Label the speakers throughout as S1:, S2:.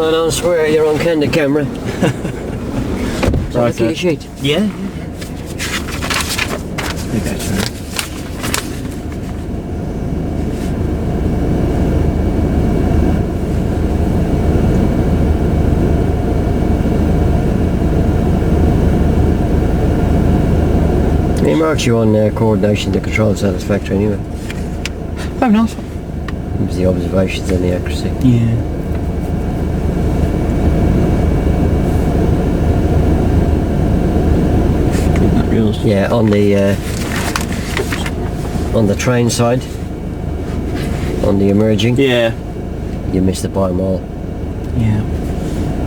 S1: I don't swear, you're on candid camera. Right, your sheet?
S2: Yeah. Okay, sorry.
S1: He marks you on coordination to control satisfactory anyway.
S2: Oh, nice.
S1: It was the observations and the accuracy.
S2: Yeah. Isn't that yours?
S1: Yeah, on the train side, on the emerging,
S2: Yeah.
S1: you missed it by a mile.
S2: Yeah.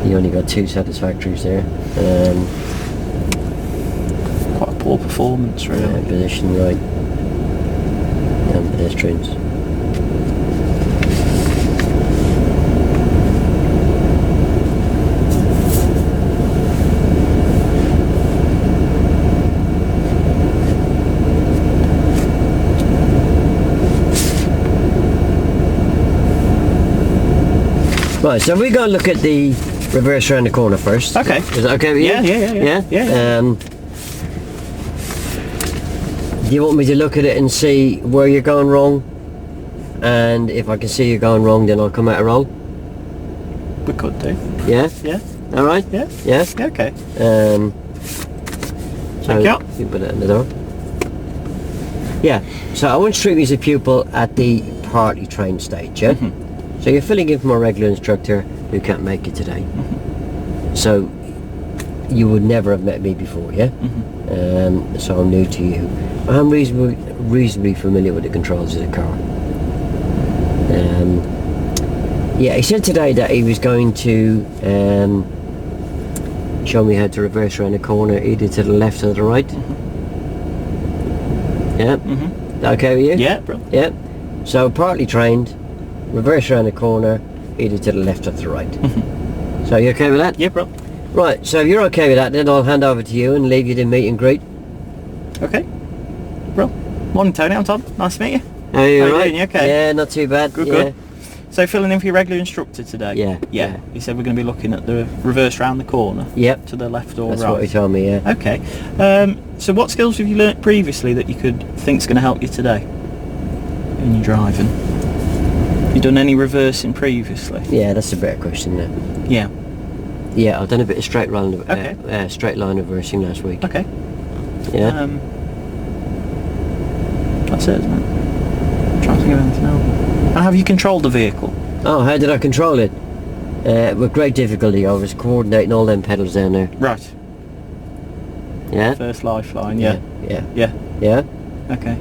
S1: You only got 2 satisfactories there.
S2: Quite a poor performance, really.
S1: Position right and pedestrians. Right, so we're going to look at the reverse around the corner first.
S2: Okay.
S1: Is that okay with you?
S2: Yeah.
S1: Do you want me to look at it and see where you're going wrong? And if I can see you're going wrong, then I'll come out wrong?
S2: We could do.
S1: Yeah?
S2: Yeah.
S1: Alright?
S2: Yeah.
S1: Yeah?
S2: Yeah, okay.
S1: So
S2: Thank you.
S1: You put it in the door. Yeah, so I went straight as a pupil at the partly trained stage, yeah?
S2: Mm-hmm.
S1: So you're filling in for my regular instructor who can't make it today.
S2: Mm-hmm.
S1: So you would never have met me before, yeah?
S2: Mm-hmm.
S1: So I'm new to you. I'm reasonably familiar with the controls of the car. Yeah, he said today that he was going to show me how to reverse around the corner, either to the left or the right. Yeah?
S2: Mm-hmm.
S1: Is that okay with you?
S2: Yeah, bro.
S1: Yeah. So partly trained, reverse around the corner, either to the left or to the right. So you okay with that?
S2: Yeah, bro.
S1: Right, so if you're okay with that, then I'll hand over to you and leave you to meet and greet.
S2: Okay. Bro. Morning, Tony. I'm Tom. Nice to meet you.
S1: How are you,
S2: How you
S1: right?
S2: doing? You okay?
S1: Yeah, not too bad.
S2: Good,
S1: yeah.
S2: good. So filling in for your regular instructor today?
S1: Yeah,
S2: Yeah.
S1: yeah.
S2: He said we're going to be looking at the reverse round the corner.
S1: Yep.
S2: To the left or
S1: That's
S2: right.
S1: what he told me, yeah.
S2: Okay. So what skills have you learnt previously that you could think's going to help you today in your driving? You done any reversing previously?
S1: Yeah, that's a better question now.
S2: Yeah.
S1: Yeah, I've done a bit of straight line
S2: Okay.
S1: straight line reversing last week.
S2: Okay.
S1: Yeah.
S2: That's it, isn't it? I'm trying to think of anything else. And have you controlled the vehicle?
S1: Oh, how did I control it? With great difficulty. I was coordinating all them pedals down there.
S2: Right.
S1: Yeah.
S2: First lifeline. Yeah.
S1: Yeah.
S2: Yeah.
S1: Yeah.
S2: Okay.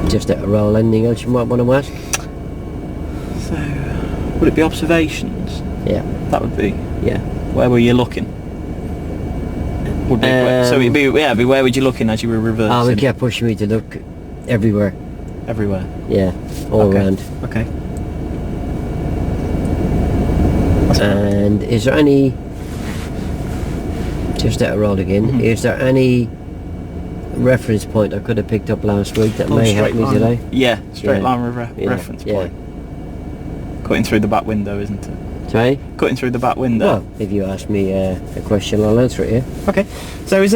S1: Just at a roll. Anything else you might want to ask?
S2: So, would it be observations?
S1: Yeah.
S2: That would be.
S1: Yeah.
S2: Where were you looking? Would be so it'd be where would you looking as you were reversing?
S1: Oh, he kept pushing me to look everywhere.
S2: Everywhere.
S1: Yeah. All
S2: Okay.
S1: around.
S2: Okay.
S1: And is there any, just at a roll again, is there any reference point I could have picked up last week that may help me today?
S2: Yeah, straight
S1: Yeah.
S2: line
S1: Yeah,
S2: reference
S1: yeah.
S2: point. Cutting through the back window, isn't it?
S1: Sorry?
S2: Cutting through the back window.
S1: Well, if you ask me a question, I'll answer it, yeah?
S2: Okay. So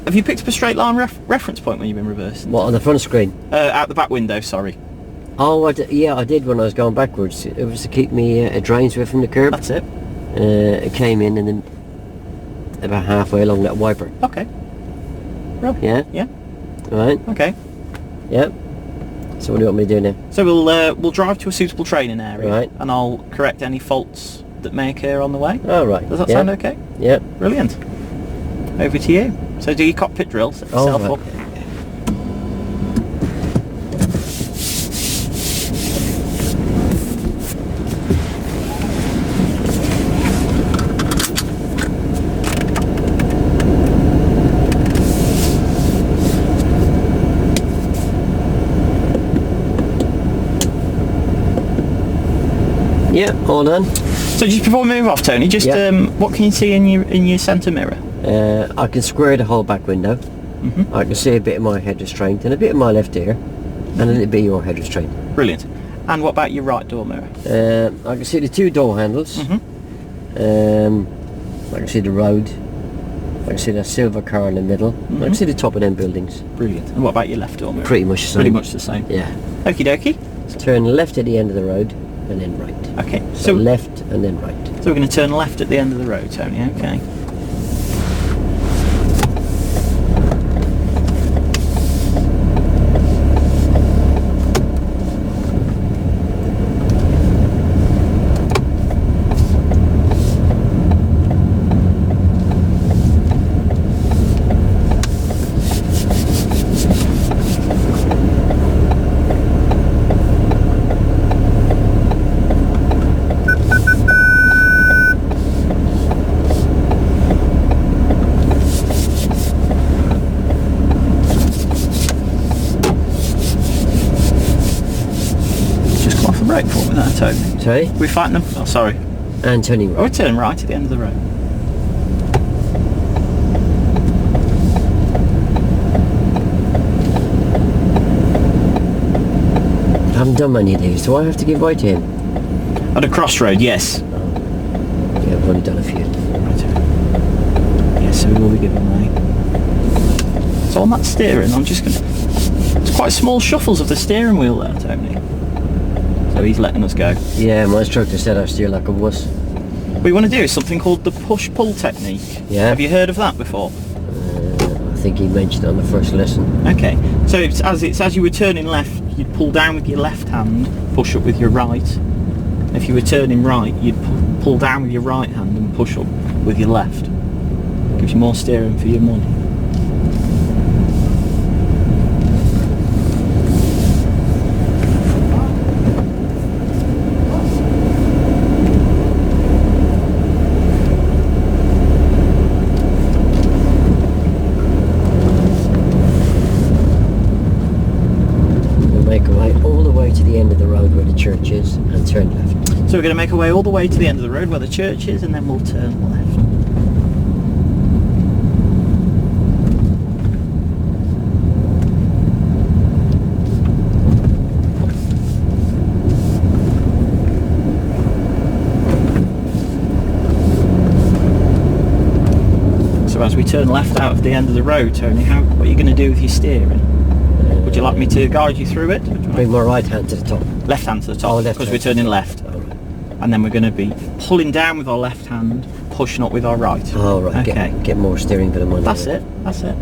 S2: have you picked up a straight line reference point when you've been reversing?
S1: What, on the front screen?
S2: Out the back window, sorry.
S1: Oh, yeah, I did when I was going backwards. It was to keep me a drains away from the curb.
S2: That's it.
S1: It came in and then about halfway along that wiper.
S2: Okay. Well,
S1: Yeah?
S2: yeah.
S1: Right?
S2: Okay.
S1: Yeah. So what do you want me to do now?
S2: So we'll drive to a suitable training area,
S1: Right.
S2: and I'll correct any faults that may occur on the way.
S1: Oh, right.
S2: Does that
S1: yeah.
S2: sound okay?
S1: Yeah.
S2: Brilliant. Over to you. So do your cockpit drill, set
S1: Oh,
S2: yourself
S1: right.
S2: up.
S1: Yeah, all done.
S2: So just before we move off, Tony, just
S1: Yeah.
S2: what can you see in your centre mirror?
S1: I can square the whole back window.
S2: Mhm.
S1: I can see a bit of my head restraint and a bit of my left ear and a little bit of your head restraint.
S2: Brilliant. And what about your right door mirror?
S1: I can see the 2 door handles. I can see the road. I can see that silver car in the middle. I can see the top of them buildings.
S2: Brilliant. And what about your left door mirror?
S1: Pretty much the same.
S2: Pretty much the same.
S1: Yeah.
S2: Okie dokie.
S1: Turn left at the end of the road and then right.
S2: Okay.
S1: So left and then right.
S2: So we're going to turn left at the end of the road, Tony. Okay. Brake for me there, Tony.
S1: Sorry?
S2: We fighting them? Oh, sorry.
S1: And turning
S2: Oh,
S1: right.
S2: we're turning right at the end of the road.
S1: I haven't done many of these. Do I have to give way to him?
S2: At a crossroad, yes.
S1: Yeah, I've only done a few.
S2: Right. Yes, so we will be giving way. So on that steering, I'm just going to... It's quite small shuffles of the steering wheel there, Tony. So he's letting us go.
S1: Yeah, my instructor said I steer like a wuss.
S2: What you want to do is something called the push-pull technique.
S1: Yeah.
S2: Have you heard of that before?
S1: I think he mentioned it on the first lesson.
S2: Okay. So it's as you were turning left, you'd pull down with your left hand, push up with your right. If you were turning right, you'd pull down with your right hand and push up with your left. Gives you more steering for your money.
S1: To the end of the road where the church is and turn left.
S2: So we're going to make our way all the way to the end of the road where the church is and then we'll turn left. So as we turn left out of the end of the road, Tony, what are you going to do with your steering? Would you like me to guide you through it?
S1: Bring my right hand to the top.
S2: Left hand to the top,
S1: Oh, left
S2: because
S1: hand
S2: we're turning left.
S1: Oh, right.
S2: And then we're going to be pulling down with our left hand, pushing up with our right.
S1: Oh, right.
S2: Okay.
S1: Get more steering for the money.
S2: That's it. That's it.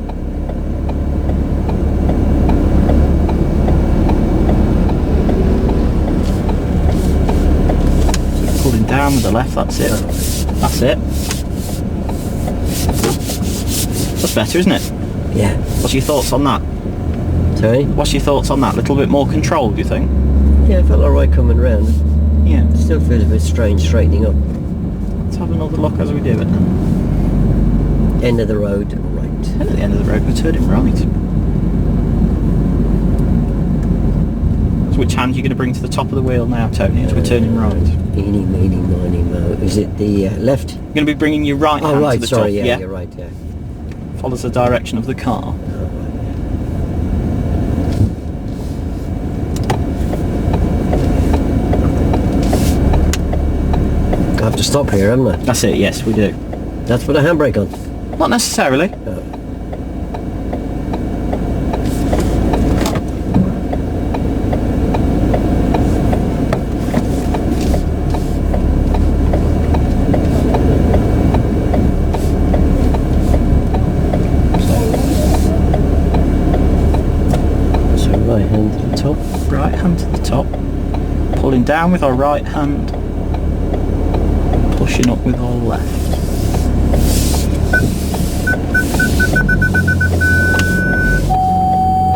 S2: So pulling down with the left. That's it. That's it. That's better, isn't it?
S1: Yeah.
S2: What's your thoughts on that?
S1: Sorry?
S2: What's your thoughts on that? A little bit more control, do you think?
S1: Yeah, it felt alright coming round.
S2: Yeah.
S1: Still feels a bit strange straightening up.
S2: Let's have another look as we do it then.
S1: End of the road, right.
S2: And at the end of the road, we're turning right. So which hand are you going to bring to the top of the wheel now, Tony, as we're turning right?
S1: Eeny, meeny, miny, mo. Is it the left?
S2: You're going to be bringing your right hand
S1: right,
S2: to the
S1: sorry,
S2: top.
S1: yeah, you're right, yeah.
S2: Follows the direction of the car.
S1: Oh, right. I have to stop here, haven't I?
S2: That's it, yes, we do.
S1: That's with a handbrake on.
S2: Not necessarily.
S1: Oh. So right hand to the top.
S2: Right hand to the top. Pulling down with our right hand. Pushing up with our left.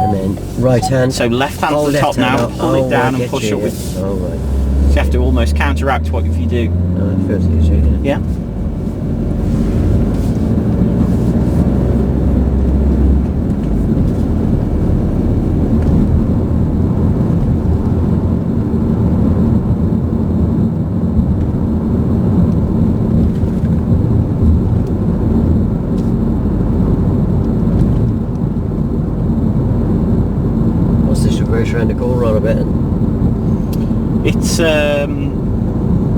S1: And then right hand.
S2: So left hand to the
S1: left
S2: top
S1: hand
S2: now,
S1: up.
S2: pull it down
S1: I
S2: and
S1: get
S2: push
S1: you,
S2: up with.
S1: yeah. Oh, right.
S2: So you have to almost counteract what if you do.
S1: Oh, it feels easier, yeah.
S2: Yeah?
S1: What's this reverse round the corner on a bit?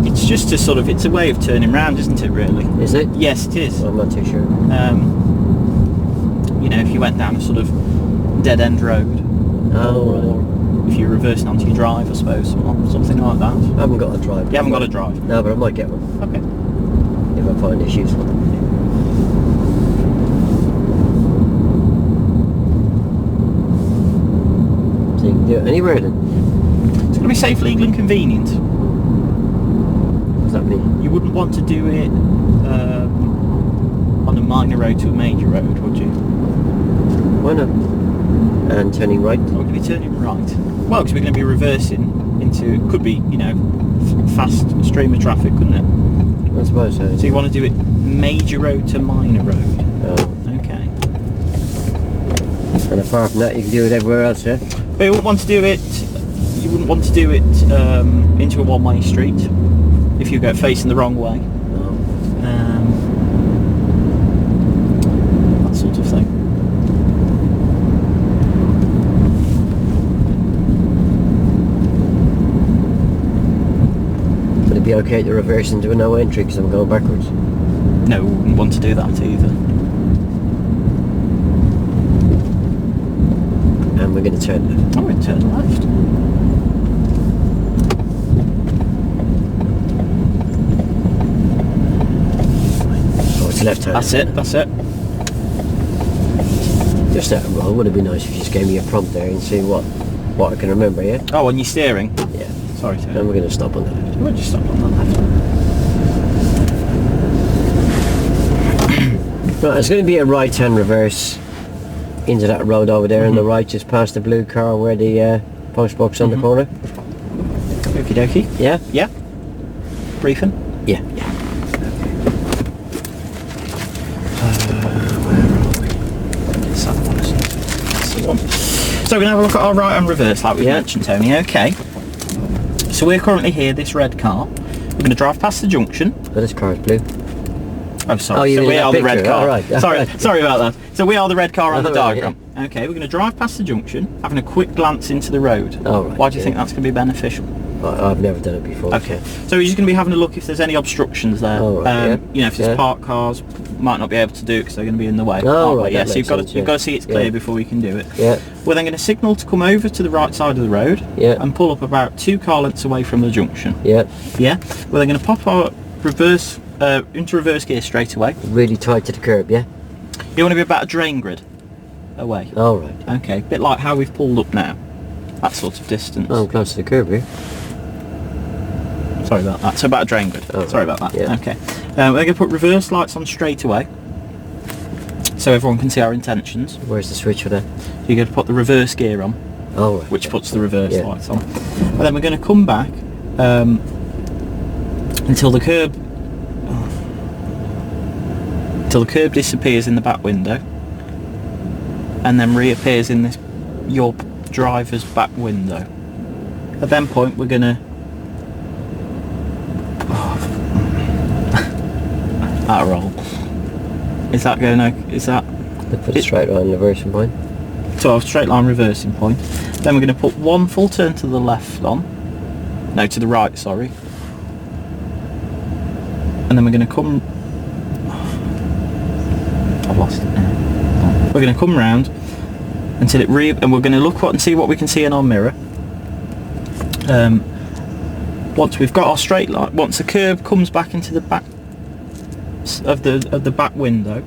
S2: It's just a sort of, it's a way of turning round, isn't it, really?
S1: Is it?
S2: Yes, it is.
S1: I'm not too sure.
S2: You know, if you went down a sort of dead-end road, or if you're reversing onto your drive, I suppose, or something like that.
S1: I haven't got a drive.
S2: You haven't got a drive?
S1: No, but I might get one
S2: Okay.
S1: if I find this useful. So you can do it anywhere then.
S2: It's going to be safe, legal and convenient.
S1: What does that mean?
S2: You wouldn't want to do it on a minor road to a major road, would you?
S1: Why not? And turning right.
S2: We're going to be turning right. Well, because we're going to be reversing into, could be, you know, fast stream of traffic, couldn't it?
S1: I suppose so.
S2: So you want to do it major road to minor road.
S1: Oh.
S2: Okay.
S1: And apart from that, you can do it everywhere else, yeah?
S2: But you wouldn't want to do it. You wouldn't want to do it into a one-way street if you go facing the wrong way.
S1: No.
S2: That sort of thing.
S1: Would it be okay to reverse into a no entry because I'm going backwards?
S2: No, we wouldn't want to do that either.
S1: And we're going to turn left.
S2: Oh, we turn left.
S1: Oh, it's left hand.
S2: That's it. That's it.
S1: Just that roll. Would it be nice if you just gave me a prompt there and see what I can remember, yeah?
S2: Oh, on your steering.
S1: Yeah.
S2: Sorry,
S1: And
S2: Tony.
S1: we're going to stop on the left.
S2: We'll just stop on the left.
S1: Right, it's going to be a right-hand reverse into that road over there on the right, just past the blue car where the post box on the corner.
S2: Okie dokie.
S1: Yeah?
S2: Yeah. Briefing.
S1: Yeah.
S2: It's that one, isn't it? That's the one. So we're going to have a look at our right and reverse like we mentioned, Tony. Okay. So we're currently here, this red car. We're going to drive past the junction.
S1: Oh, this car's blue.
S2: Oh, sorry.
S1: Oh, you
S2: so
S1: mean
S2: we
S1: that
S2: are the red
S1: picture?
S2: car.
S1: Oh, right.
S2: Sorry about that. So we are the red car on the
S1: Oh, right,
S2: diagram. Okay, we're going to drive past the junction, having a quick glance into the road.
S1: Oh, right,
S2: Why do you
S1: yeah.
S2: think that's going to be beneficial?
S1: I've never done it before.
S2: Okay, so you're just going to be having a look if there's any obstructions there.
S1: Oh, right, yeah.
S2: You know, if there's
S1: Yeah.
S2: parked cars, might not be able to do it because they're going to be in the way.
S1: Oh,
S2: aren't
S1: right,
S2: they? Yeah,
S1: that
S2: so
S1: makes sense,
S2: you've
S1: yeah.
S2: got to see it's clear
S1: Yeah.
S2: before we can do it.
S1: Yeah.
S2: We're then going to signal to come over to the right side of the road
S1: Yeah.
S2: and pull up about 2 car lengths away from the junction.
S1: Yeah.
S2: Yeah, we're then going to pop our reverse into reverse gear straight away.
S1: Really tight to the curb, yeah?
S2: You want to be about a drain grid away.
S1: All right.
S2: Okay, bit like how we've pulled up now. That sort of distance.
S1: Oh, I'm close to the curb here.
S2: Sorry about that. So about a drain grid.
S1: Oh,
S2: Sorry about that.
S1: yeah.
S2: Okay. We're going to put reverse lights on straight away, so everyone can see our intentions.
S1: Where's the switch for that?
S2: So you're going to put the reverse gear on,
S1: All right.
S2: which puts the reverse
S1: Yeah.
S2: lights on. And then we're going to come back until the curb disappears in the back window, and then reappears in this your driver's back window. At that point, we're going to out of roll. Is that going okay? Is that
S1: They put a straight line reversing point.
S2: so? A straight line reversing point. Then we're going to put one full turn to the left on. No, to the right. Sorry. And then we're going to come. I've lost it now. We're going to come round until it and we're going to look and see what we can see in our mirror. Once we've got our straight line, once the curb comes back into the back of the back window,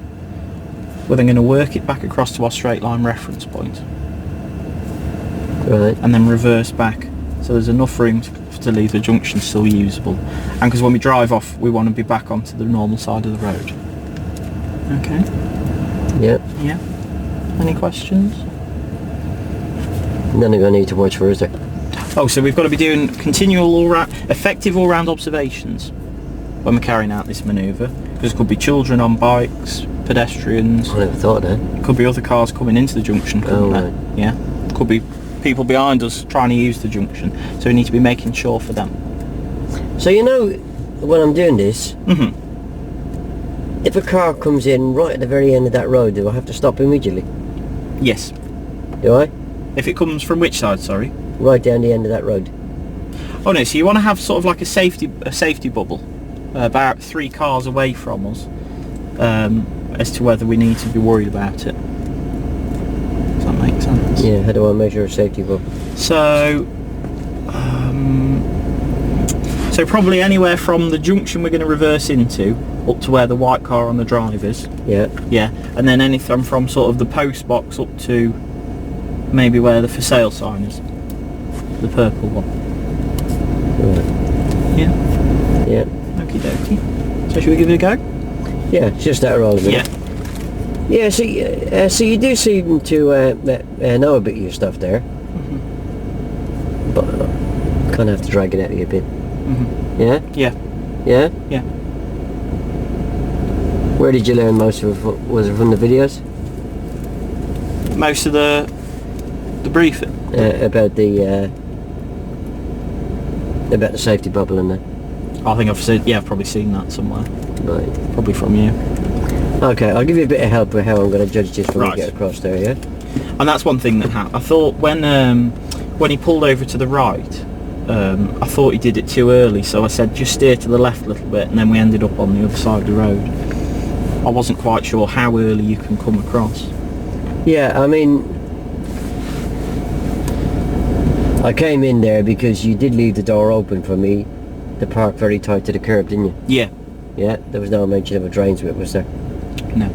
S2: we're then going to work it back across to our straight line reference point,
S1: Right.
S2: and then reverse back, so there's enough room to leave the junction still usable. And because when we drive off, we want to be back onto the normal side of the road. Okay.
S1: Yeah.
S2: Yeah. Any questions?
S1: None of you need to watch for, is there?
S2: Oh, so we've got to be doing continual effective all-round observations when we're carrying out this manoeuvre, because it could be children on bikes, pedestrians,
S1: I never thought of that.
S2: could be other cars coming into the junction, couldn't
S1: Oh,
S2: there?
S1: right.
S2: Yeah. Could be people behind us trying to use the junction, so we need to be making sure for them.
S1: So you know, when I'm doing this,
S2: Mhm.
S1: if a car comes in right at the very end of that road, do I have to stop immediately?
S2: Yes.
S1: Do I?
S2: If it comes from which side, sorry?
S1: Right down the end of that road.
S2: Oh no, so you want to have sort of like a safety bubble about 3 cars away from us, as to whether we need to be worried about it. Does that make sense?
S1: Yeah, how do I measure a safety bubble?
S2: So, so probably anywhere from the junction we're going to reverse into up to where the white car on the drive is.
S1: Yeah.
S2: Yeah, and then anything from sort of the post box up to maybe where the for sale sign is, the purple one.
S1: Right.
S2: Yeah.
S1: Yeah.
S2: Okie dokie. So should we give it a go?
S1: Yeah, it's just that roll a minute.
S2: Yeah.
S1: Yeah, so you do seem to know a bit of your stuff there. But kind of have to drag it out of you a bit. Yeah?
S2: Yeah.
S1: Yeah?
S2: Yeah.
S1: Where did you learn most of it? Was it from the videos?
S2: Most of the briefing.
S1: About the safety bubble and that?
S2: I think I've probably seen that somewhere.
S1: Right.
S2: Probably from you.
S1: Okay, I'll give you a bit of help with how I'm going to judge this when
S2: Right.
S1: we get across there, yeah?
S2: And that's one thing that happened. I thought when he pulled over to the right, I thought he did it too early, so I said just steer to the left a little bit, and then we ended up on the other side of the road. I wasn't quite sure how early you can come across.
S1: Yeah, I mean, I came in there because you did leave the door open for me to park very tight to the curb, didn't you?
S2: Yeah.
S1: Yeah, there was no mention of a drain switch, was there?
S2: No.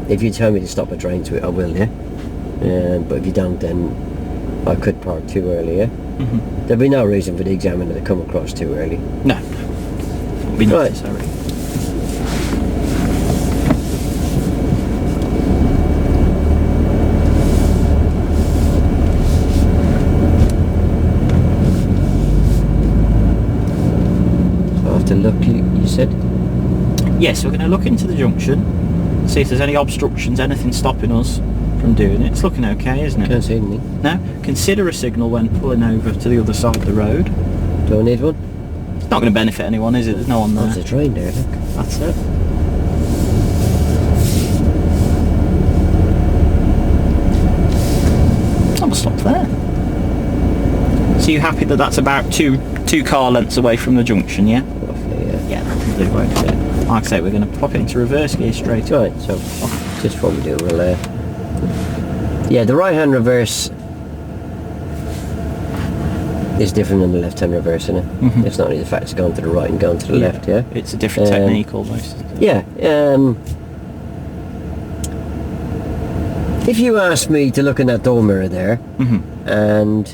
S1: If you tell me to stop a drain switch, I will, yeah? But if you don't, then I could park too early, yeah? There'd be no reason for the examiner to come across too early.
S2: No. Wouldn't be
S1: Right.
S2: necessary.
S1: So I have to look, you said?
S2: Yes, we're going to look into the junction, see if there's any obstructions, anything stopping us from doing it. It's looking okay, isn't it?
S1: Can't see anything.
S2: No? Consider a signal when pulling over to the other side of the road.
S1: Do I need one?
S2: It's not going to benefit anyone, is it? There's no one
S1: There's
S2: there.
S1: a drain there, look.
S2: That's it. I'll stop there. So you happy that that's about two car lengths away from the junction, yeah?
S1: Roughly, yeah.
S2: Yeah, that'll do, won't it? Like I say, we're going to pop it into reverse gear straight away.
S1: Right, so just what we do, we'll yeah, the right hand reverse is different than the left hand reverse, isn't it? It's not only the fact it's going to the right and going to the left, yeah?
S2: It's a different technique almost.
S1: Yeah, if you asked me to look in that door mirror there, and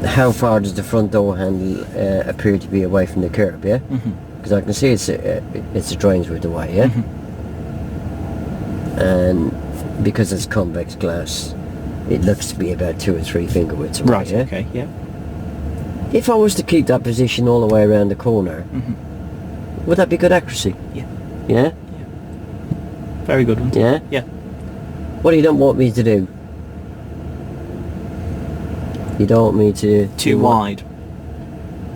S1: how far does the front door handle appear to be away from the curb, yeah? Because I can see it's a drain switch away, yeah? And because it's convex glass, it looks to be about 2 or 3 finger widths away,
S2: Right,
S1: yeah?
S2: okay, yeah.
S1: If I was to keep that position all the way around the corner, would that be good accuracy?
S2: Yeah.
S1: Yeah?
S2: Very good one.
S1: Yeah?
S2: Yeah.
S1: What do you don't want me to do? You don't want me to...
S2: Too wide.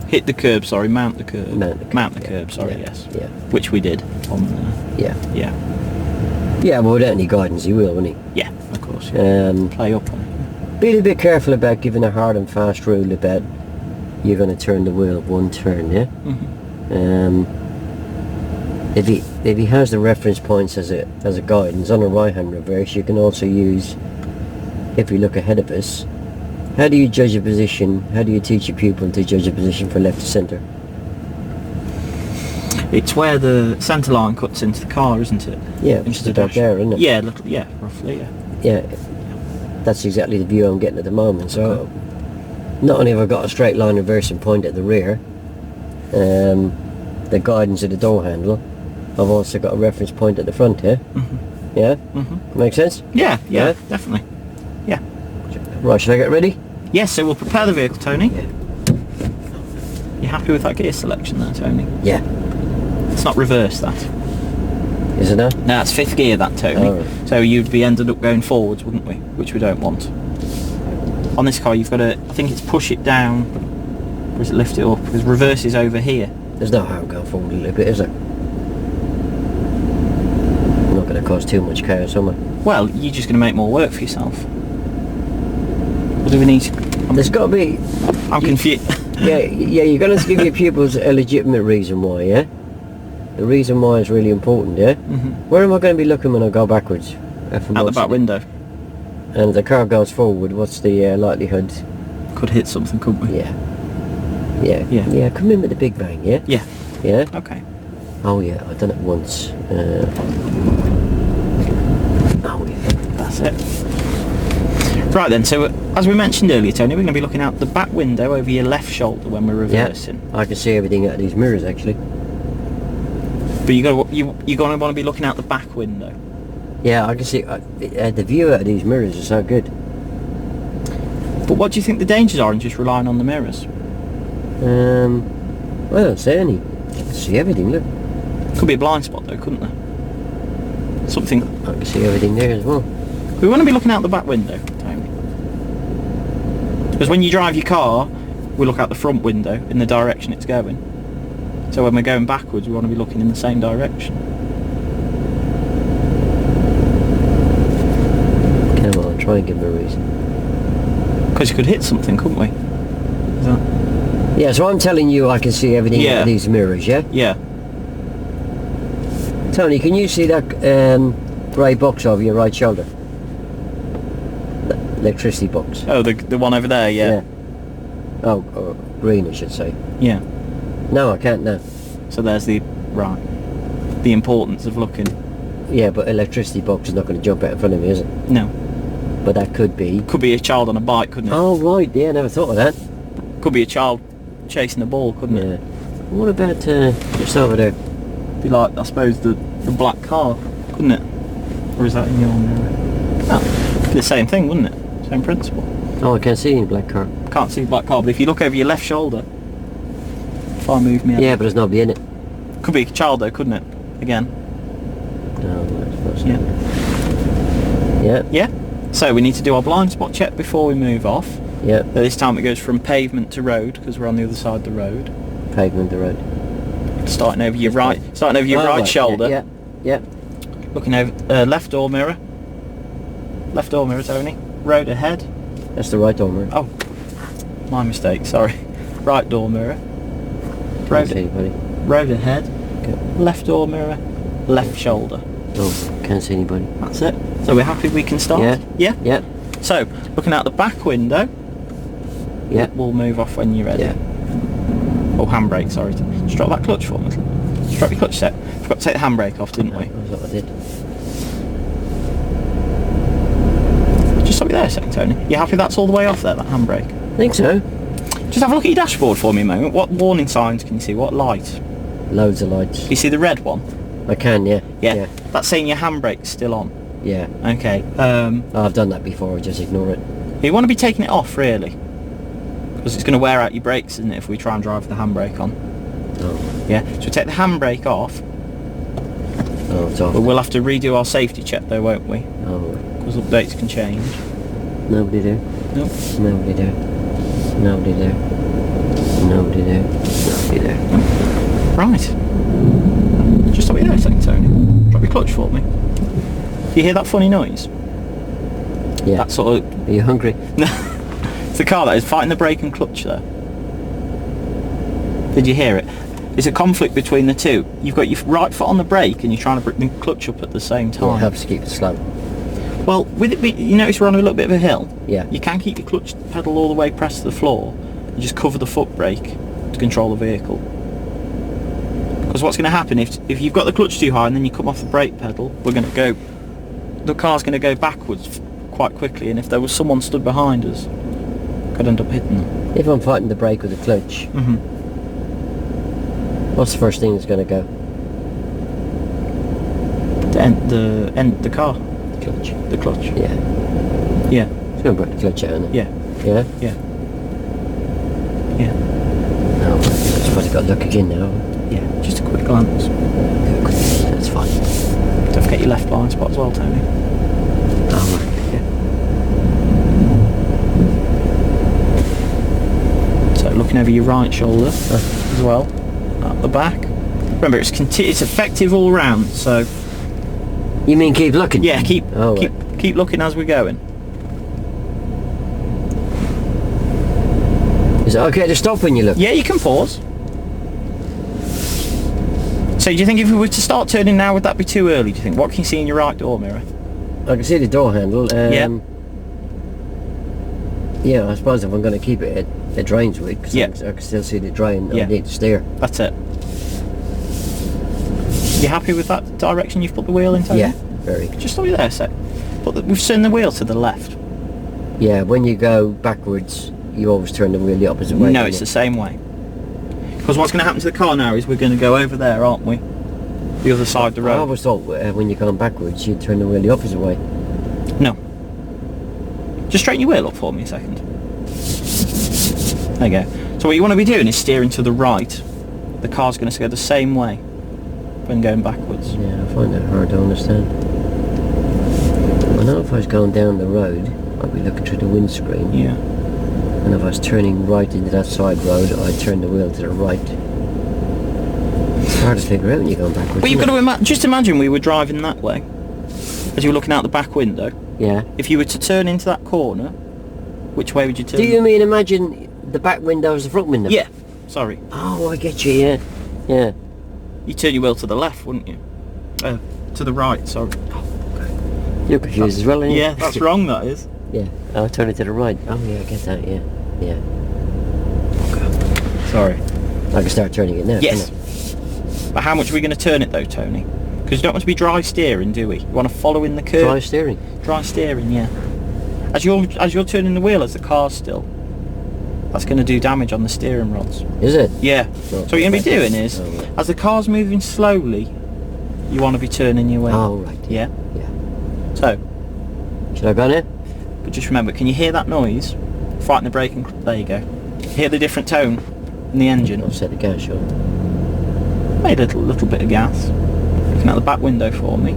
S2: Hit the curb, sorry, mount the curb.
S1: Mount the curb,
S2: curb, sorry,
S1: yeah,
S2: yes.
S1: yeah.
S2: Which we did on
S1: Yeah.
S2: yeah.
S1: Yeah, well, without any guidance, he will, won't he?
S2: Yeah, of course. Yeah.
S1: Be
S2: Play up on it.
S1: a little bit careful about giving a hard and fast rule about you're going to turn the wheel one turn, yeah? If he has the reference points as a guidance on a right hand reverse, you can also use, if we look ahead of us, how do you judge a position? How do you teach your pupil to judge a position for left to centre?
S2: It's where the centre line cuts into the car, isn't it?
S1: Yeah,
S2: Into
S1: which is
S2: the
S1: about
S2: dash.
S1: there, isn't it?
S2: Yeah, yeah, roughly, yeah.
S1: Yeah, that's exactly the view I'm getting at the moment. So, not only have I got a straight line reversing point at the rear, the guidance of the door handle, I've also got a reference point at the front here. Yeah? Make sense?
S2: Yeah,
S1: Yeah?
S2: definitely. Yeah.
S1: Right, should I get ready?
S2: Yes, so we'll prepare the vehicle, Tony.
S1: Yeah.
S2: You happy with that gear selection there, Tony?
S1: Yeah.
S2: It's not reverse, that.
S1: Is it now?
S2: No, it's 5th gear, that, Tony.
S1: Oh, right.
S2: So you'd be ended up going forwards, wouldn't we? Which we don't want. On this car, you've got to, I think it's push it down, or is it lift it up? Because reverse is over here.
S1: There's no harm going forward a little bit, is there? I'm not going to cause too much chaos, am I?
S2: Well, you're just going to make more work for yourself. What do we need? I
S1: There's got to be...
S2: I'm confused.
S1: Yeah, you're going to give your pupils a legitimate reason why, yeah? The reason why is really important, yeah? Where am I going to be looking when I go backwards?
S2: Out the back window.
S1: And if the car goes forward, what's the likelihood?
S2: Could hit something, couldn't we?
S1: Yeah, come in with the big bang, yeah?
S2: Yeah.
S1: Yeah?
S2: Okay.
S1: Oh yeah, I've done it once. Oh yeah.
S2: That's it. Right then, so as we mentioned earlier, Tony, we're going to be looking out the back window over your left shoulder when we're reversing.
S1: Yeah, I can see everything out of these mirrors actually.
S2: But you're going to want to be looking out the back window.
S1: Yeah, I can see the view out of these mirrors is so good.
S2: But what do you think the dangers are in just relying on the mirrors?
S1: I don't see any. I can see everything, look.
S2: Could be a blind spot though, couldn't there? Something.
S1: I can see everything there as well.
S2: We want to be looking out the back window, Tony. Because when you drive your car, we look out the front window in the direction it's going. So when we're going backwards, we want to be looking in the same direction.
S1: Come on, try and give me a reason.
S2: Because you could hit something, couldn't we? Is that...
S1: Yeah, so I'm telling you I can see everything out of these mirrors, yeah?
S2: Yeah.
S1: Tony, can you see that grey box over your right shoulder? The electricity box.
S2: Oh, the one over there, yeah.
S1: Oh, green I should say.
S2: Yeah.
S1: No, I can't now.
S2: So there's the importance of looking.
S1: Yeah, but electricity box is not going to jump out in front of me, is it?
S2: No.
S1: But that could be.
S2: Could be a child on a bike, couldn't it?
S1: Oh right, yeah, never thought of that.
S2: Could be a child chasing a ball, couldn't it?
S1: What about just over there?
S2: Be like, I suppose, the black car, couldn't it? Or is that in your mirror? Oh, the same thing, wouldn't it? Same principle.
S1: Oh, I can't see any black car.
S2: Can't see the black car, but if you look over your left shoulder, if I move me.
S1: Yeah, but there's nobody in it.
S2: Could be a child though, couldn't it? Again.
S1: No, that's not.
S2: Yeah.
S1: Yeah.
S2: Yeah. So we need to do our blind spot check before we move off.
S1: Yeah.
S2: This time it goes from pavement to road because we're on the other side of the road.
S1: Pavement the road.
S2: Starting over your right shoulder.
S1: Yeah.
S2: Looking over left door mirror. Left door mirror, Tony. Road ahead.
S1: That's the right door mirror.
S2: Oh, my mistake. Sorry. Right door mirror.
S1: Can't see anybody.
S2: Road ahead.
S1: Okay.
S2: Left door mirror. Left shoulder.
S1: Oh, can't see anybody.
S2: That's it. So we're happy we can start?
S1: Yeah.
S2: Yeah?
S1: Yeah.
S2: So, looking out the back window.
S1: Yeah.
S2: We'll move off when you're ready.
S1: Yeah.
S2: Oh, handbrake, sorry. Just drop that clutch for me. Just drop your clutch set. Forgot to take the handbrake off, didn't we?
S1: That's what I did.
S2: Just stop it there a second, Tony. You happy that's all the way off there, that handbrake?
S1: I think so.
S2: Just have a look at your dashboard for me a moment. What warning signs can you see? What light?
S1: Loads of lights.
S2: You see the red one?
S1: I can, yeah.
S2: Yeah. That's saying your handbrake's still on.
S1: Yeah.
S2: Okay.
S1: I've done that before, I just ignore it.
S2: You want to be taking it off, really. Because it's going to wear out your brakes, isn't it, if we try and drive the handbrake on.
S1: Oh.
S2: Yeah. So take the handbrake off.
S1: Oh, it's off.
S2: But we'll have to redo our safety check though, won't we?
S1: Oh.
S2: Because updates can change.
S1: Nobody there.
S2: Nope.
S1: Nobody there. Nobody there. Nobody there. Nobody there.
S2: Right. Just stop it there a second, Tony. Drop your clutch for me. You hear that funny noise?
S1: Yeah.
S2: That sort of...
S1: Are you hungry?
S2: No. It's the car that is fighting the brake and clutch there. Did you hear it? It's a conflict between the two. You've got your right foot on the brake and you're trying to bring the clutch up at the same time.
S1: Yeah, it helps to keep it slow.
S2: Well, with it being, you notice we're on a little bit of a hill.
S1: Yeah.
S2: You can keep your clutch pedal all the way pressed to the floor and just cover the foot brake to control the vehicle. Because what's going to happen if you've got the clutch too high and then you come off the brake pedal, the car's going to go backwards quite quickly, and if there was someone stood behind us, could end up hitting them.
S1: If I'm fighting the brake with the clutch, what's the first thing that's going to go?
S2: The car.
S1: Clutch.
S2: The clutch.
S1: Yeah.
S2: Yeah.
S1: It's going to break the clutch out, isn't it?
S2: Yeah.
S1: Yeah?
S2: Yeah. Yeah.
S1: No, I suppose I've got to look again now.
S2: Yeah. Just a quick glance.
S1: That's fine.
S2: Don't forget your left blind spot as well, Tony.
S1: Oh, right.
S2: Yeah. So looking over your right shoulder as well, at the back. Remember, it's effective all round. So
S1: You mean keep looking?
S2: yeah, keep
S1: Oh, right.
S2: keep looking as we're going.
S1: Is it okay to stop when you look?
S2: Yeah, you can pause. So do you think if we were to start turning now, would that be too early, do you think? What can you see in your right door mirror?
S1: I can see the door handle.
S2: Yeah.
S1: Yeah, I suppose if I'm going to keep it at drains width, because
S2: Yeah.
S1: I can still see the drain,
S2: Yeah.
S1: I need to steer.
S2: That's it. You happy with that direction you've put the wheel in, Tony?
S1: Yeah, very.
S2: Just stop you there a sec. We've turned the wheel to the left.
S1: Yeah, when you go backwards, you always turn the wheel the opposite way.
S2: No,
S1: don't
S2: it's
S1: you?
S2: the same way. Because what's going to happen to the car now is we're going to go over there, aren't we? The other side of the
S1: I
S2: road.
S1: always thought when you're going backwards, you'd turn the wheel the opposite way.
S2: No. Just straighten your wheel up for me a second. There you go. So what you want to be doing is steering to the right. The car's going to go the same way when going backwards.
S1: Yeah, I find that hard to understand. I know if I was going down the road, I'd be looking through the windscreen.
S2: Yeah.
S1: And if I was turning right into that side road, I'd turn the wheel to the right. It's hard to figure out when you're going backwards.
S2: But you've
S1: isn't
S2: got to just imagine we were driving that way. As you were looking out the back window.
S1: it? Yeah.
S2: If you were to turn into that corner, which way would you turn?
S1: Do you mean imagine the back window as the front window?
S2: Yeah. Sorry.
S1: Oh, I get you, yeah. Yeah.
S2: You turn your wheel to the left, wouldn't you? To the right, sorry.
S1: You're confused as well, aren't you?
S2: Yeah, that's wrong, that is.
S1: Yeah. I'll turn it to the right. Oh, yeah, I get that, yeah. Yeah.
S2: Sorry.
S1: I can start turning it now,
S2: Yes.
S1: can't
S2: But how much are we going to turn it though, Tony? Because you don't want to be dry steering, do we? You want to follow in the
S1: I?
S2: curve.
S1: Dry steering.
S2: Dry steering, yeah. As you're turning the wheel as the car's still, that's going to do damage on the steering rods.
S1: Is it?
S2: Yeah.
S1: Oh,
S2: So what you're going to be doing is,
S1: oh, right.
S2: as the car's moving slowly, you want to be turning your wheel.
S1: Oh, right.
S2: Yeah.
S1: Yeah.
S2: So,
S1: Should I go now?
S2: but just remember, can you hear that noise? Frighten the braking. There you go. Hear the different tone in the engine.
S1: I'll set the gas short.
S2: Made a little bit of gas. Looking out the back window for me.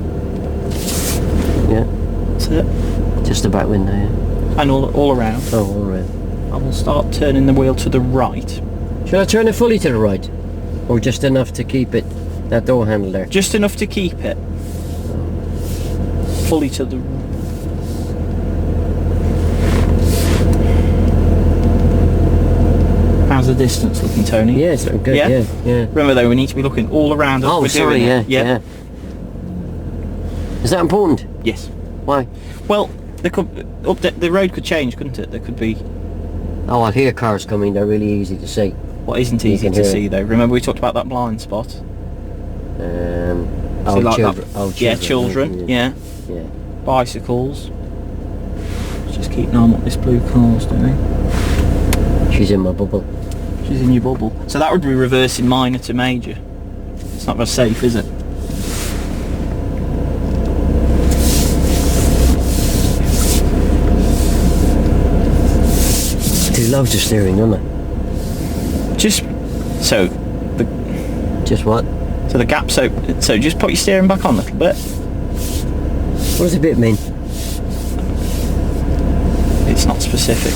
S1: Yeah.
S2: That's it.
S1: Just the back window, yeah.
S2: And all around.
S1: Oh, all right.
S2: I will start turning the wheel to the right.
S1: Should I turn it fully to the right? Or just enough to keep it, that door handle there?
S2: Just enough to keep it fully to the... How's the distance looking, Tony?
S1: Yeah, it's looking good,
S2: Yeah?
S1: yeah.
S2: Remember though, we need to be looking all around as
S1: Oh,
S2: we're
S1: sorry,
S2: doing
S1: yeah,
S2: it.
S1: yeah. Is that important?
S2: Yes.
S1: Why?
S2: Well, there could the road could change, couldn't it? There could be...
S1: Oh, I hear cars coming, they're really easy to see.
S2: What isn't
S1: You
S2: easy
S1: can
S2: to
S1: hear
S2: see
S1: it.
S2: though. Remember we talked about that blind spot?
S1: Old
S2: like
S1: children.
S2: that?
S1: Old
S2: Yeah,
S1: children.
S2: children. Yeah.
S1: Yeah.
S2: Bicycles. Let's just keep an eye on what this blue car's doing.
S1: She's in my bubble.
S2: She's in your bubble. So that would be reversing minor to major. It's not very safe, is it?
S1: Two loads of steering, don't they?
S2: Just so
S1: Just what?
S2: the gap's open. So just put your steering back on a little bit.
S1: What does a bit mean?
S2: It's not specific.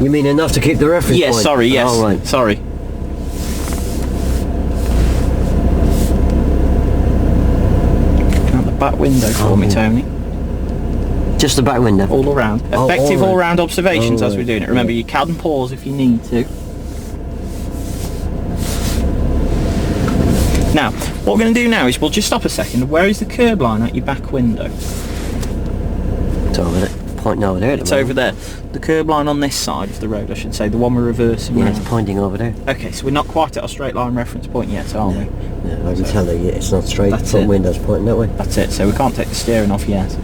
S1: You mean enough to keep the reference
S2: Yes,
S1: point?
S2: sorry, yes.
S1: Oh, right.
S2: Sorry. Out the back window for me,
S1: Oh.
S2: Tony.
S1: Just the back window.
S2: All around.
S1: Oh,
S2: Effective
S1: all right.
S2: all-round observations
S1: All
S2: as we're
S1: right.
S2: doing it. Remember,
S1: Yeah.
S2: you can pause if you need to. Now, what we're going to do now is we'll just stop a second. Where is the curb line at your back window?
S1: It's over there. Pointing over there. at the
S2: It's
S1: moment.
S2: over there. The curb line on this side of the road, I should say, the one we're reversing
S1: Yeah,
S2: round.
S1: it's pointing over there.
S2: Okay, so we're not quite at a straight line reference point yet, are we?
S1: Yeah, I can tell that it's not straight.
S2: That's
S1: Front
S2: it.
S1: window's pointing that way.
S2: That's it, so we can't take the steering off yet.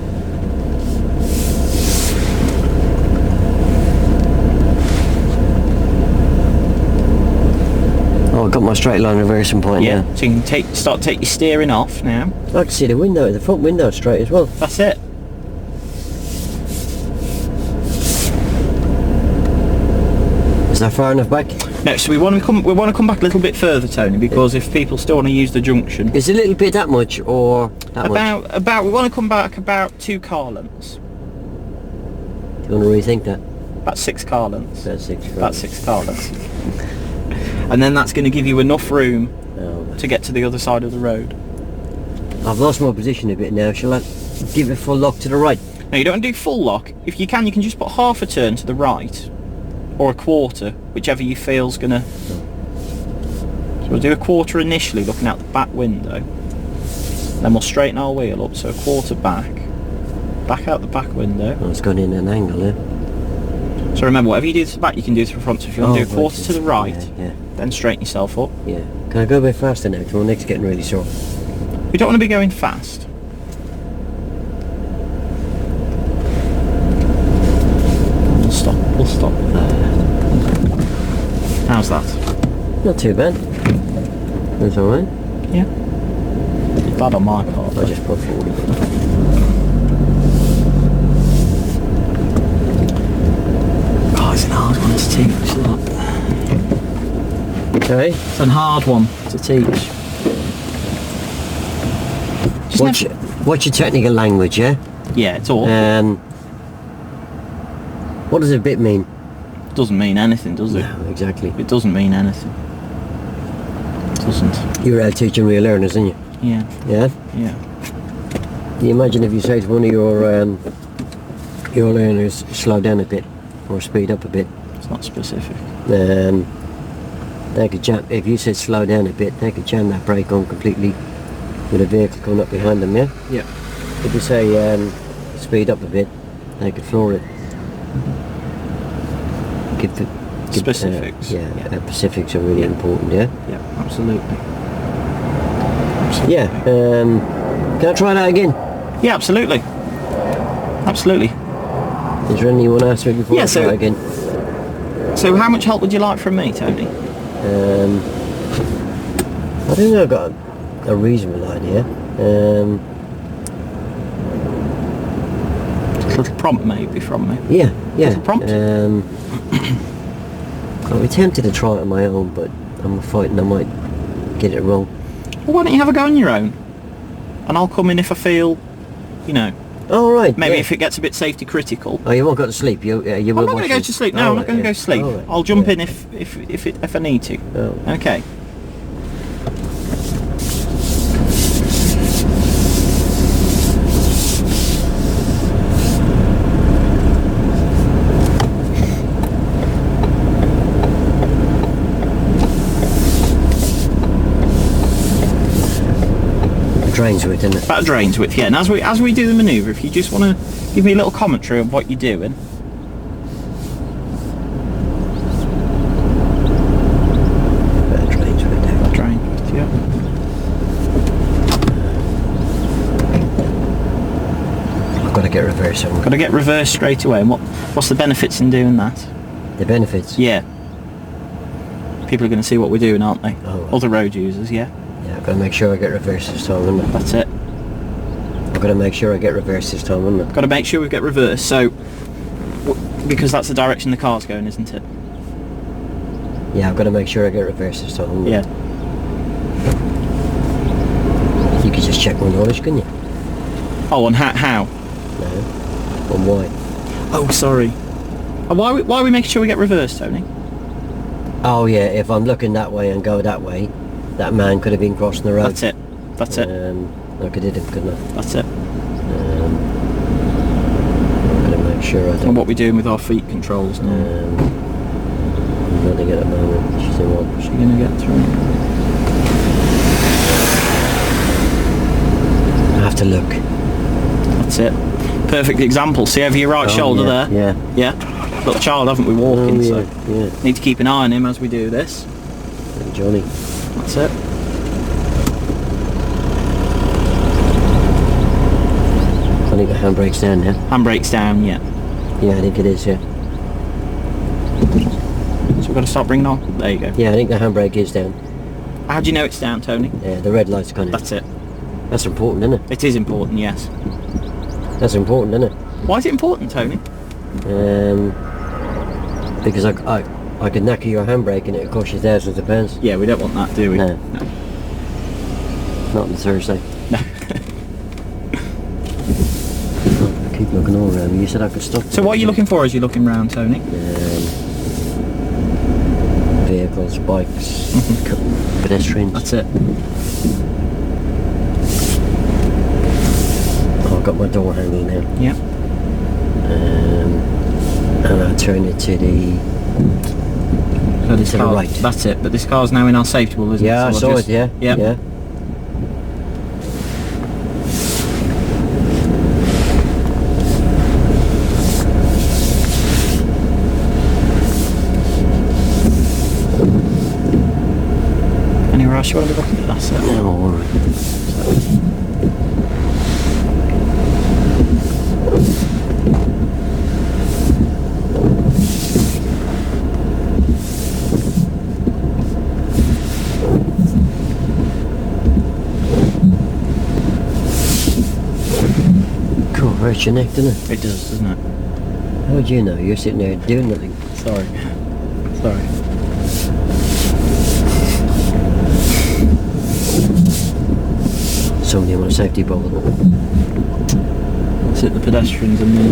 S1: Oh, I've got my straight line reversing point
S2: Yeah,
S1: now.
S2: so you can start take your steering off now.
S1: I can see the window, the front window straight as well.
S2: That's it.
S1: Is that far enough back?
S2: No, so we want to come back a little bit further, Tony, because if people still want to use the junction,
S1: Is it a little bit that much or that much?
S2: about we want to come back about 2 car lengths,
S1: Do you want to rethink that?
S2: about 6 car lengths,
S1: About 6
S2: about 6 car lengths, and then that's going to give you enough room
S1: Oh,
S2: to get to the other side of the road.
S1: I've lost my position a bit now. Shall I give it full lock to the right?
S2: Now you don't want to do full lock. If you can just put half a turn to the right, or a quarter, whichever you feel's gonna. So we'll do a quarter initially, looking out the back window. Then we'll straighten our wheel up, so a quarter back out the back window.
S1: Oh, it's gone in an angle, yeah.
S2: So remember, whatever you do to the back, you can do to the front. So if you want to do a quarter to the right,
S1: Yeah,
S2: then straighten yourself up.
S1: yeah. Can I go a bit faster now? Because my neck's getting really sore.
S2: We don't want to be going fast. We'll stop there. How's that?
S1: Not too bad. That's alright.
S2: Yeah. Bad on my part.
S1: I just put forward a bit.
S2: Oh, it's a hard one to teach, that.
S1: Okay.
S2: It's a hard one to teach. Just
S1: What's your technical language, yeah?
S2: Yeah, it's all.
S1: What does a bit mean?
S2: Doesn't mean anything, does it?
S1: No, exactly.
S2: It doesn't mean anything. It doesn't.
S1: You're out teaching real learners, aren't you?
S2: Yeah.
S1: Yeah?
S2: Yeah.
S1: Can you imagine if you say to one of your learners, slow down a bit, or speed up a bit?
S2: It's not specific.
S1: They could jam, if you said slow down a bit, they could jam that brake on completely with a vehicle coming up behind them, yeah?
S2: Yeah.
S1: If you say speed up a bit, they could floor it. Give
S2: Specifics.
S1: specifics are really important, yeah?
S2: Yeah, absolutely.
S1: Yeah, can I try that again?
S2: Yeah, absolutely. Absolutely.
S1: Is there anything you want to ask me before
S2: Yeah,
S1: I
S2: so-
S1: try again?
S2: So how much help would you like from me, Tony?
S1: I think I've got a reasonable idea.
S2: A little prompt maybe from me.
S1: Yeah.
S2: Little prompt?
S1: I'll be tempted to try it on my own, but I'm fighting I might get it wrong.
S2: Well, why don't you have a go on your own? And I'll come in if I feel, you know,
S1: Oh, right.
S2: maybe
S1: yeah.
S2: if it gets a bit safety critical.
S1: Oh, you won't go to sleep. You
S2: I'm
S1: will
S2: not going
S1: watch
S2: to go
S1: this?
S2: to sleep. No,
S1: Oh,
S2: I'm not going to
S1: yeah.
S2: go to sleep.
S1: Oh, right.
S2: I'll jump
S1: Yeah.
S2: in if I need to.
S1: Oh.
S2: Okay.
S1: Drains with, isn't it?
S2: About drains width, yeah. And as we do the manoeuvre, if you just want to give me a little commentary of what you're doing.
S1: Drains with there.
S2: Drain width, yeah.
S1: I've got to get reverse on.
S2: Got to get reverse straight away. And what's the benefits in doing that?
S1: The benefits.
S2: Yeah. People are going to see what we're doing, aren't they?
S1: Oh, right.
S2: Other road users, yeah.
S1: Yeah, I've got to make sure I get reverse this time, haven't I?
S2: That's it.
S1: I've got to make sure I get reverse this time, haven't I?
S2: Got to make sure we get reverse. So, because that's the direction the car's going, isn't it?
S1: Yeah, I've got to make sure I get reverse this time, haven't I?
S2: Yeah.
S1: You could just check my knowledge, couldn't you?
S2: Oh, and how?
S1: No. On why?
S2: Oh, sorry. Why are we making sure we get reverse, Tony?
S1: Oh yeah, if I'm looking that way and go that way, that man could have been crossing the road.
S2: That's it. That's it.
S1: I could hit him, couldn't I?
S2: That's it.
S1: I'm going to make sure I
S2: And
S1: don't...
S2: what we're doing with our feet controls now.
S1: I'm going to get a moment. She's in one.
S2: Is she going to get through?
S1: I have to look.
S2: That's it. Perfect example. See over your right
S1: Oh,
S2: shoulder
S1: yeah,
S2: there?
S1: Yeah.
S2: Yeah. Little child, haven't we, walking,
S1: Oh,
S2: so
S1: yeah.
S2: need to keep an eye on him as we do this.
S1: And Johnny.
S2: That's it.
S1: I think the handbrake's down now.
S2: Handbrake's down, yeah.
S1: Yeah, I think it is, yeah.
S2: So we've got to start bringing on. There you go.
S1: Yeah, I think the handbrake is down.
S2: How do you know it's down, Tony?
S1: Yeah, the red light's gone in.
S2: That's it.
S1: That's important, isn't it?
S2: It is important, yes.
S1: That's important, isn't it?
S2: Why is it important, Tony?
S1: Because I could knacker your handbrake and it'll cost you thousands of pounds.
S2: Yeah, we don't want that, do we?
S1: No. Not on Thursday.
S2: No.
S1: I keep looking all around. You said I could stop.
S2: So what are you looking for as you're looking round, Tony?
S1: Vehicles, bikes, pedestrians.
S2: That's it.
S1: Oh, I've got my door handle now.
S2: Yeah.
S1: And I turn it to the
S2: So this
S1: To the
S2: car,
S1: right.
S2: That's it. But this car's now in our safety wall, isn't
S1: Yeah,
S2: it?
S1: I
S2: So
S1: saw
S2: I'll
S1: it, yeah.
S2: Yep.
S1: Yeah.
S2: Anywhere else you want to be looking at? That's it.
S1: No, all right. Cool, hurts your neck, doesn't it?
S2: It does, doesn't it?
S1: How would you know? You're sitting there doing nothing.
S2: Sorry. Sorry.
S1: Somebody on a safety bubble.
S2: Is it the pedestrians and the...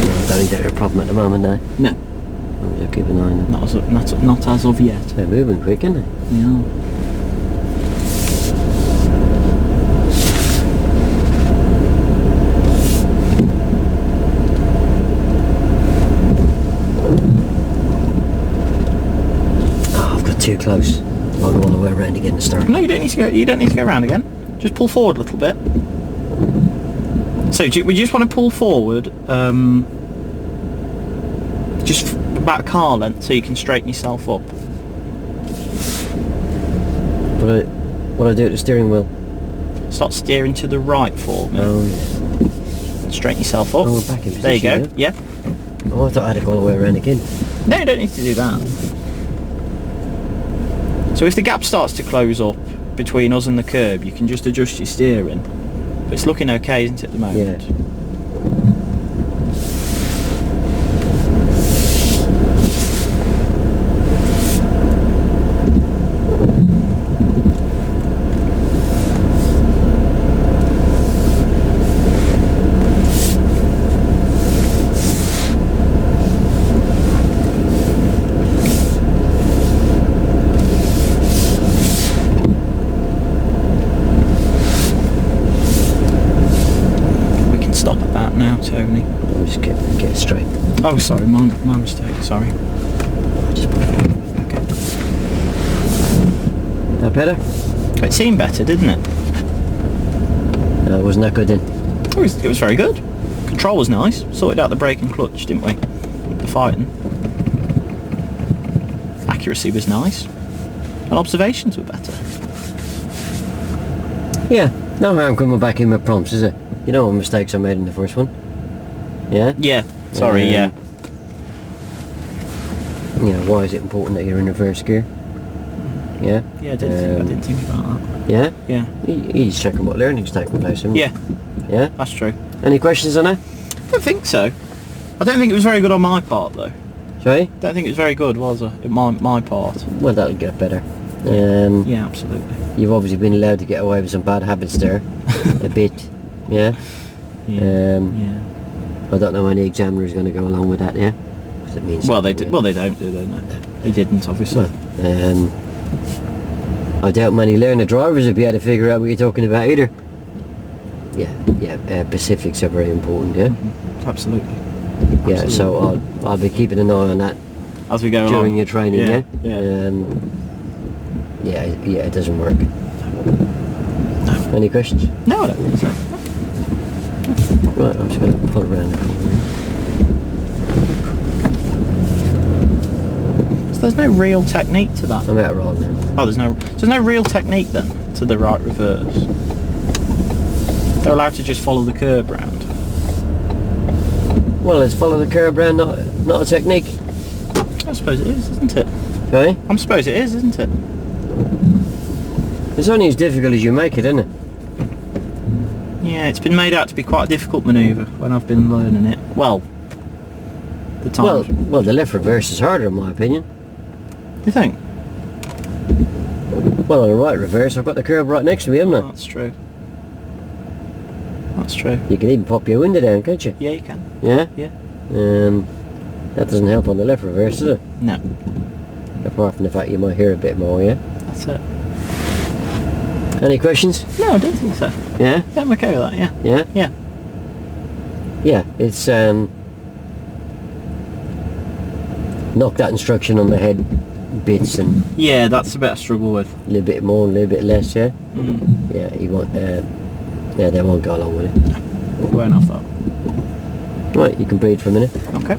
S1: I don't think they're a problem at the moment, no.
S2: No,
S1: I'm just keep an eye on them.
S2: not as of yet.
S1: They're moving quick, aren't they?
S2: Yeah.
S1: Oh, I've got too close. I'll go all the way around again and start.
S2: No, you don't need to go. You don't need to go around again. Just pull forward a little bit. So we just want to pull forward, just about a car length, so you can straighten yourself up.
S1: What I do at the steering wheel?
S2: Start steering to the right for me.
S1: Oh, yeah.
S2: Straighten yourself up.
S1: Oh, we're back in
S2: There you go.
S1: position,
S2: Yeah.
S1: Oh, I thought I had to go all the way around again.
S2: No, you don't need to do that. So if the gap starts to close up between us and the curb, you can just adjust your steering. But it's looking okay, isn't it, at the moment?
S1: Yeah.
S2: We can stop about now, Tony.
S1: I'll just get it straight.
S2: Oh, sorry, my mistake. Sorry.
S1: I just put it.
S2: Okay.
S1: That better?
S2: It seemed better, didn't it?
S1: No, it wasn't that good then.
S2: It was very good. Control was nice. Sorted out the brake and clutch, didn't we? The fighting. Accuracy was nice. And observations were better.
S1: Yeah, no harm coming back in with prompts, is it? You know what mistakes I made in the first one? Yeah?
S2: Yeah. Sorry, yeah.
S1: You know, why is it important that you're in reverse gear? Yeah?
S2: Yeah, I didn't think about that.
S1: Yeah?
S2: Yeah.
S1: He's checking what learning's taking place, isn't he?
S2: Yeah,
S1: Yeah?
S2: that's true.
S1: Any questions on that?
S2: I don't think so. I don't think it was very good on my part, though.
S1: Sorry?
S2: Don't think it was very good, was it? My part.
S1: Well, that'll get better.
S2: Yeah, absolutely.
S1: You've obviously been allowed to get away with some bad habits there. A bit. Yeah?
S2: Yeah.
S1: Um, I don't know any examiner's going to go along with that, yeah? 'Cause it means
S2: Well, they
S1: something,
S2: did. Well, they don't do they? No. They didn't, obviously.
S1: Well, I doubt many learner drivers would be able to figure out what you're talking about either. Yeah, Pacifics are very important, yeah?
S2: Absolutely.
S1: Yeah, so I'll be keeping an eye on that
S2: As we go along.
S1: during your training, yeah?
S2: Yeah.
S1: Yeah, it doesn't work. Any questions?
S2: No, I don't think so.
S1: Right, I'm just going to pull around the corner.
S2: So there's no real technique to that.
S1: I'm out of roll now.
S2: Oh, there's no real technique then to the right reverse. They're allowed to just follow the curb round.
S1: Well, let's follow the curb round, not a technique.
S2: I suppose it is, isn't it?
S1: Okay?
S2: I suppose it is, isn't it?
S1: It's only as difficult as you make it, isn't it?
S2: Yeah, it's been made out to be quite a difficult manoeuvre when I've been learning it. Well, the time.
S1: Well, the left reverse is harder in my opinion.
S2: You think?
S1: Well, on the right reverse, I've got the curb right next to me, haven't I?
S2: That's true. That's true.
S1: You can even pop your window down, can't you?
S2: Yeah, you can.
S1: Yeah?
S2: Yeah.
S1: That doesn't help on the left reverse, does it?
S2: No,
S1: Apart from the fact you might hear a bit more, yeah?
S2: that's it.
S1: Any questions?
S2: No, I don't think so.
S1: Yeah?
S2: Yeah, I'm okay with that, yeah.
S1: Yeah?
S2: Yeah.
S1: Yeah, it's knock that instruction on the head bits and
S2: Yeah, that's a bit I struggle with.
S1: a little bit more, a little bit less, yeah?
S2: Mm.
S1: Yeah, you want, yeah, they won't go along with it.
S2: Won't have that.
S1: Right, you can breathe for a minute.
S2: Okay.